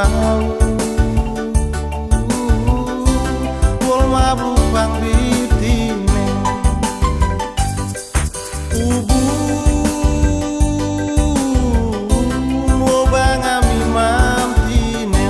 mau wol mablupang bitine ubu wo bangami mamtine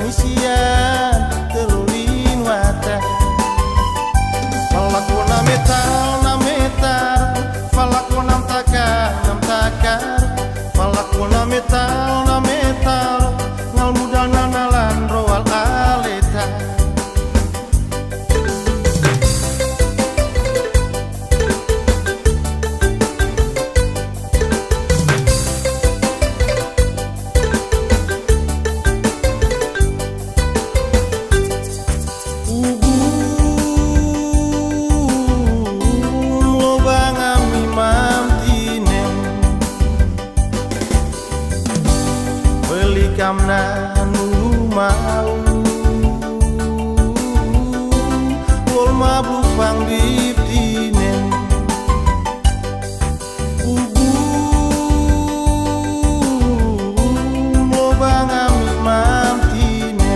misian telulin watan falakuna metal falakuna takar falakuna metal ngal mudana nalan roal aleta kamna nu mau wol mablupang bitine ubu lo bangami mamtine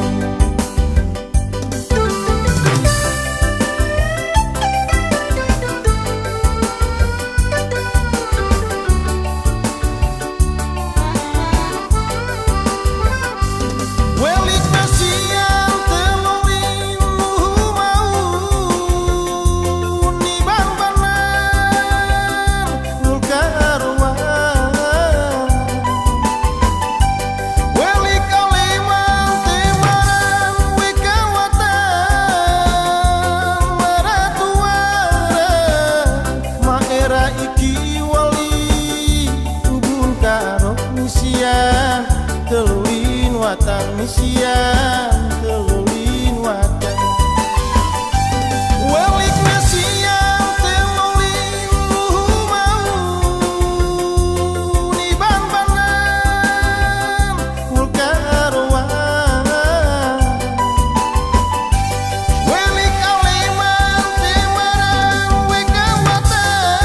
telulin watan misian telulin watan welik misian telulin mau ni bang-bangan mulkarwan welik aleman temaran wekawatan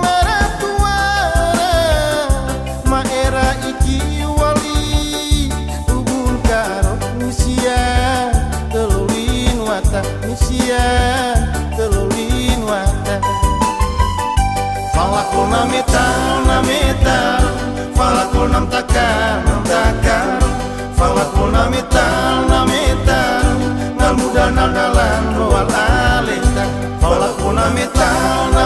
maratuara maera iki misian telulin watan falakuna metal falakuna takar falakuna metal ngal mudana dalan roal aleta falakuna metal